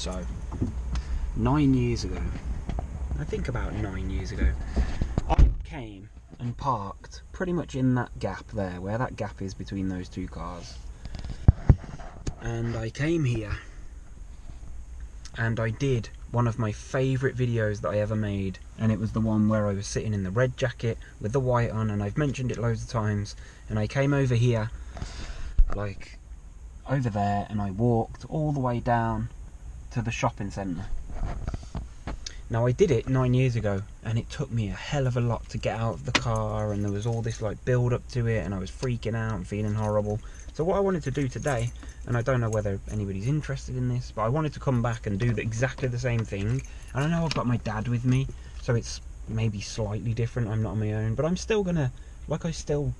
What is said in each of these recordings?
So, 9 years ago, I think about 9 years ago, I came and parked pretty much in that gap there, where that gap is between those two cars. And I came here and I did one of my favourite videos that I ever made, and it was the one where I was sitting in the red jacket with the white on, and I've mentioned it loads of times. And I came over here, like over there, and I walked all the way down to the shopping centre. Now I did it 9 years ago, and it took me a hell of a lot to get out of the car, and there was all this like build up to it, and I was freaking out and feeling horrible. So what I wanted to do today, and I don't know whether anybody's interested in this, but I wanted to come back and do exactly the same thing. And I know I've got my dad with me, so it's maybe slightly different, I'm not on my own, but I'm still gonna, like, I still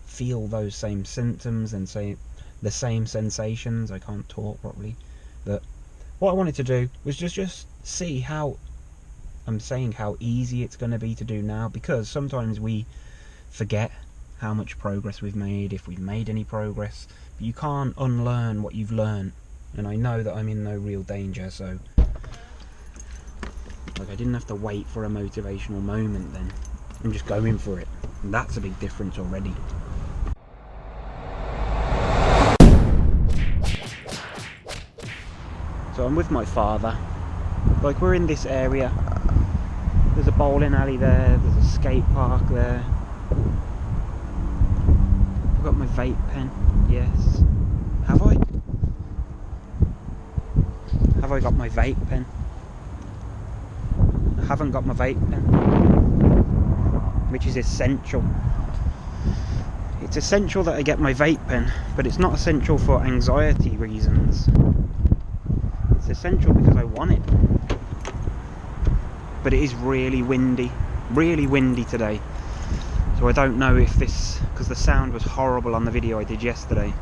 feel those same symptoms and say the same sensations. I can't talk properly, but what I wanted to do was just see how, I'm saying how easy it's going to be to do now, because sometimes we forget how much progress we've made, if we've made any progress, but you can't unlearn what you've learned. And I know that I'm in no real danger, so like, I didn't have to wait for a motivational moment then. I'm just going for it, and that's a big difference already. So I'm with my father, like, we're in this area. There's a bowling alley there, there's a skate park there. I've got my vape pen, yes. Have I? Have I got my vape pen? I haven't got my vape pen, which is essential. It's essential that I get my vape pen, but it's not essential for anxiety reasons. It's essential because I want it. But it is really windy today. So I don't know if this, because the sound was horrible on the video I did yesterday,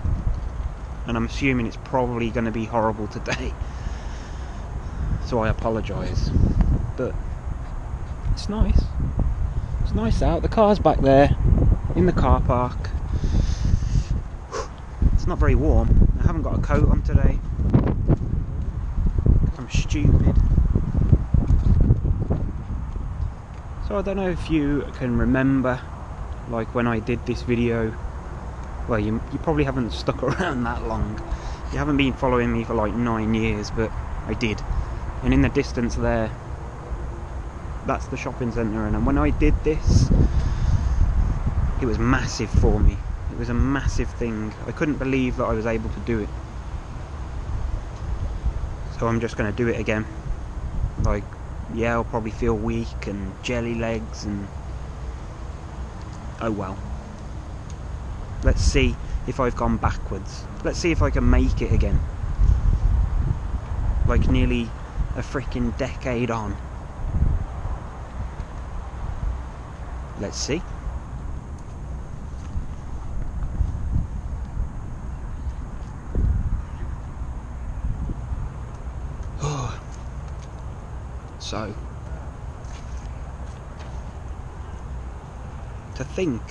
and I'm assuming it's probably going to be horrible today. So I apologise. But it's nice. It's nice out. The car's back there in the car park. It's not very warm. I haven't got a coat on today. I'm stupid. So I don't know if you can remember, like, when I did this video. Well, you probably haven't stuck around that long. You haven't been following me for like 9 years, but I did. And in the distance there, that's the shopping centre. And when I did this, it was massive for me. It was a massive thing. I couldn't believe that I was able to do it. So I'm just going to do it again. Like, yeah, I'll probably feel weak and jelly legs and... oh well. Let's see if I've gone backwards. Let's see if I can make it again. Like, nearly a freaking decade on. Let's see. So, to think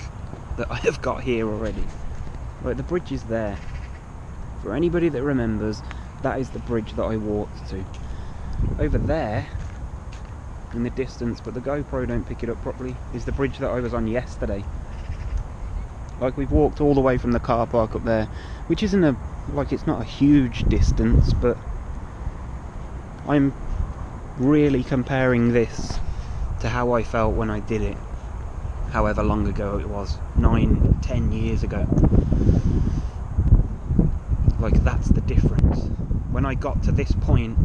that I have got here already. Like, the bridge is there. For anybody that remembers, that is the bridge that I walked to. Over there, in the distance, but the GoPro don't pick it up properly, is the bridge that I was on yesterday. Like, we've walked all the way from the car park up there, which isn't a, like, it's not a huge distance, but I'm really comparing this to how I felt when I did it, however long ago it was, 9-10 years ago. Like, that's the difference. When I got to this point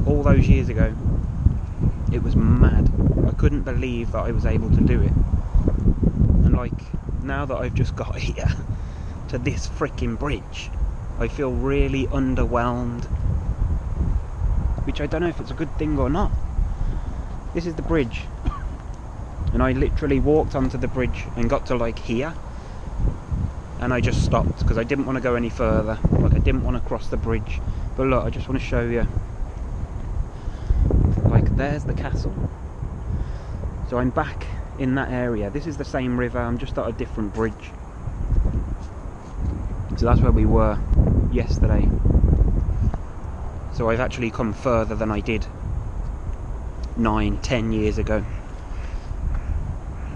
all those years ago, it was mad. I couldn't believe that I was able to do it. And like, now that I've just got here to this freaking bridge, I feel really underwhelmed, which I don't know if it's a good thing or not. This is the bridge, and I literally walked onto the bridge and got to like here, and I just stopped because I didn't want to go any further. Like, I didn't want to cross the bridge. But look, I just want to show you. Like, there's the castle. So I'm back in that area. This is the same river, I'm just at a different bridge. So that's where we were yesterday. So I've actually come further than I did 9-10 years ago.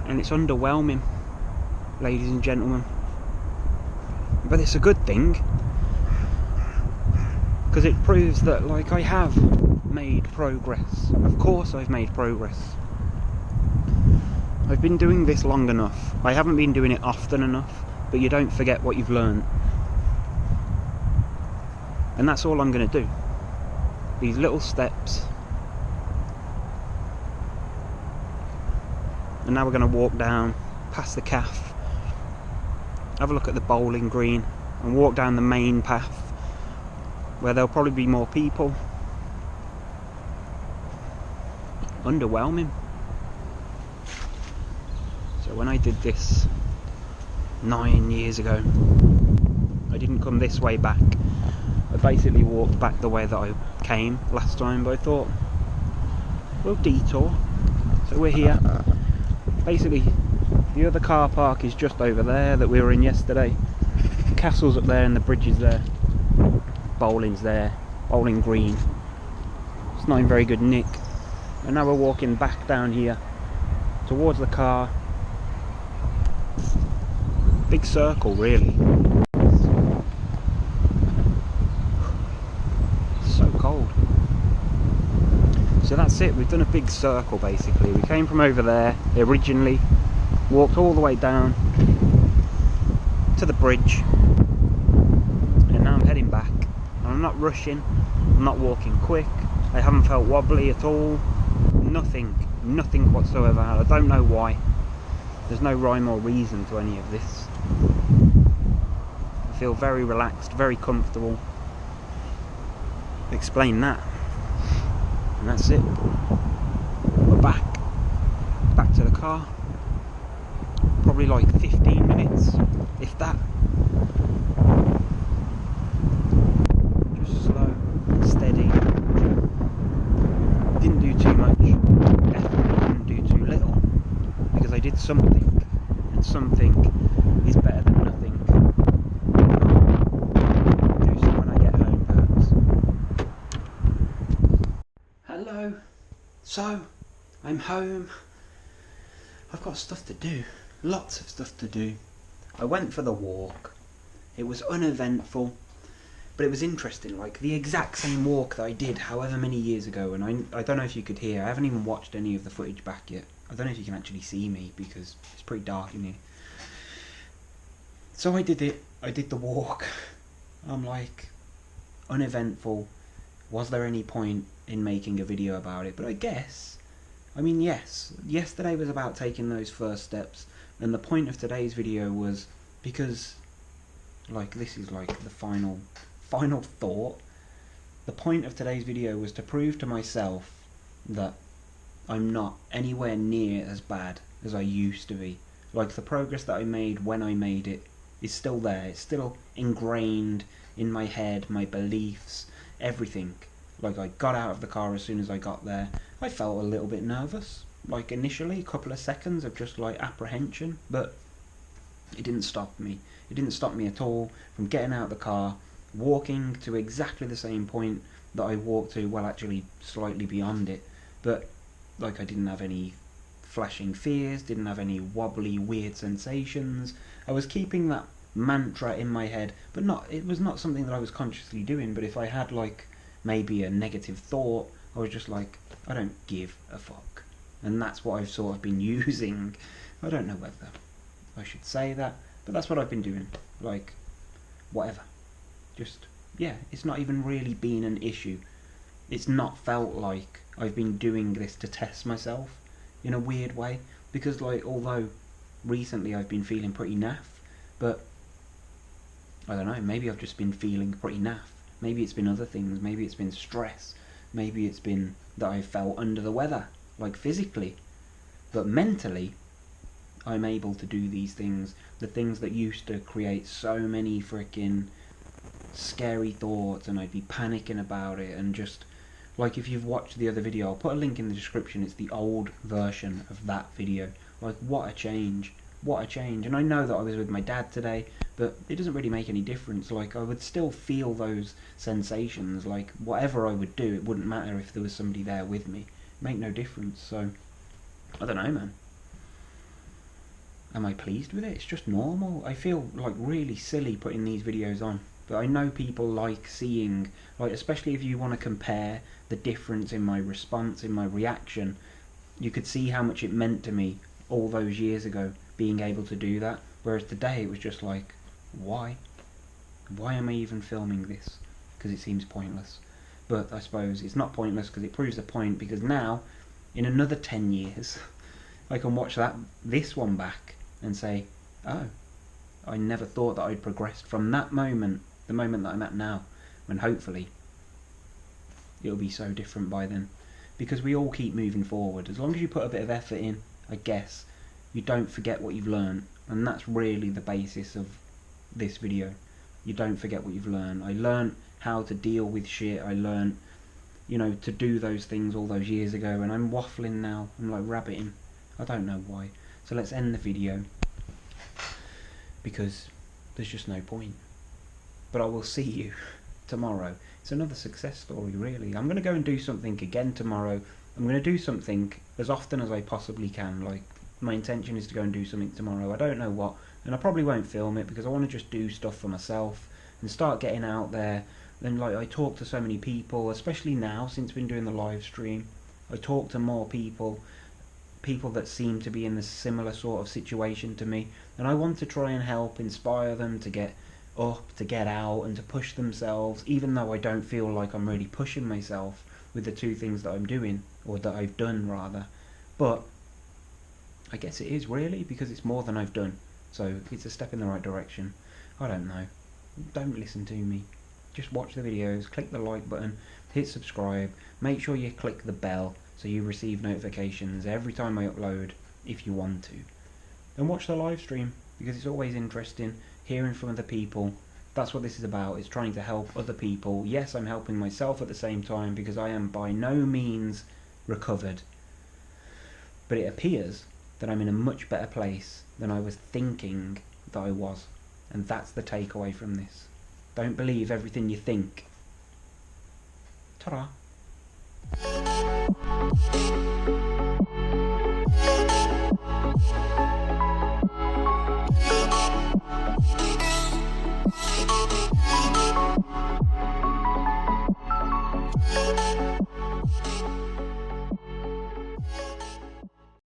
And it's underwhelming, ladies and gentlemen. But it's a good thing, because it proves that, like, I have made progress. Of course I've made progress. I've been doing this long enough. I haven't been doing it often enough, but you don't forget what you've learned. And that's all I'm going to do. These little steps. And now we're going to walk down past the calf, have a look at the bowling green, and walk down the main path where there'll probably be more people. Underwhelming. So when I did this 9 years ago, I didn't come this way back. I basically walked back the way that I came last time, but I thought, we'll detour. So we're here. Basically, the other car park is just over there that we were in yesterday. The castle's up there and the bridge is there. Bowling's there. Bowling green. It's not in very good nick. And now we're walking back down here towards the car. Big circle, really. It's so cold. So that's it, we've done a big circle basically. We came from over there originally, walked all the way down to the bridge, and now I'm heading back. And I'm not rushing, I'm not walking quick, I haven't felt wobbly at all, nothing whatsoever. I don't know why. There's no rhyme or reason to any of this. I feel very relaxed, very comfortable. Explain that. And that's it. We're back to the car. Probably like 15 minutes, if that. Just slow, steady. Didn't do too much. Definitely didn't do too little, because I did something, and something is better than nothing. I'll do some when I get home, perhaps. Hello. So, I'm home. I've got stuff to do. Lots of stuff to do. I went for the walk. It was uneventful, but it was interesting. Like, the exact same walk that I did however many years ago, and I don't know if you could hear. I haven't even watched any of the footage back yet. I don't know if you can actually see me because it's pretty dark in here. So I did it. I did the walk. I'm like, uneventful. Was there any point in making a video about it? But I guess, I mean, yes, yesterday was about taking those first steps, and the point of today's video was because, like, this is like the final thought. The point of today's video was to prove to myself that I'm not anywhere near as bad as I used to be. Like, the progress that I made when I made it is still there. It's still ingrained in my head, my beliefs, everything. Like, I got out of the car as soon as I got there. I felt a little bit nervous, like initially, a couple of seconds of just like apprehension, but it didn't stop me. It didn't stop me at all from getting out of the car, walking to exactly the same point that I walked to, well, actually slightly beyond it, but like, I didn't have any flashing fears, didn't have any wobbly weird sensations. I was keeping that mantra in my head, but it was not something that I was consciously doing. But if I had like maybe a negative thought, I was just like, I don't give a fuck. And that's what I've sort of been using. I don't know whether I should say that, but that's what I've been doing. Like, whatever. Just, yeah, it's not even really been an issue. It's not felt like I've been doing this to test myself in a weird way, because like, although recently I've been feeling pretty naff, but I don't know, maybe I've just been feeling pretty naff. Maybe it's been other things, maybe it's been stress, maybe it's been that I felt under the weather, like physically, but mentally I'm able to do these things, the things that used to create so many freaking scary thoughts, and I'd be panicking about it. And just like, if you've watched the other video, I'll put a link in the description, it's the old version of that video. Like, what a change, what a change. And I know that I was with my dad today, but it doesn't really make any difference. Like, I would still feel those sensations. Like, whatever I would do, it wouldn't matter if there was somebody there with me. Make no difference. So I don't know, man. Am I pleased with it? It's just normal. I feel like really silly putting these videos on, but I know people like seeing, like, especially if you want to compare the difference in my response, in my reaction. You could see how much it meant to me all those years ago, being able to do that, whereas today it was just like, why am I even filming this? Because it seems pointless. But I suppose it's not pointless because it proves a point, because now in another 10 years I can watch this one back and say, oh, I never thought that I'd progressed from that moment, the moment that I'm at now, when hopefully it'll be so different by then. Because we all keep moving forward. As long as you put a bit of effort in, I guess, you don't forget what you've learned. And that's really the basis of this video. You don't forget what you've learned. I learned how to deal with shit. I learned, you know, to do those things all those years ago, and I'm waffling now. I'm like rabbiting. I don't know why. So let's end the video, because there's just no point. But I will see you tomorrow. It's another success story, really. I'm going to go and do something again tomorrow. I'm going to do something as often as I possibly can. Like, my intention is to go and do something tomorrow. I don't know what, and I probably won't film it because I want to just do stuff for myself and start getting out there. And like, I talk to so many people, especially now since we've been doing the live stream. I talk to more people that seem to be in a similar sort of situation to me, and I want to try and help inspire them to get up, to get out, and to push themselves, even though I don't feel like I'm really pushing myself with the two things that I'm doing, or that I've done rather. But I guess it is, really, because it's more than I've done, so it's a step in the right direction. I don't know. Don't listen to me. Just watch the videos, click the like button, hit subscribe, make sure you click the bell so you receive notifications every time I upload, if you want to. And watch the live stream, because it's always interesting hearing from other people. That's what this is about, is trying to help other people. Yes, I'm helping myself at the same time, because I am by no means recovered. But it appears that I'm in a much better place than I was thinking that I was. And that's the takeaway from this. Don't believe everything you think. Ta-da!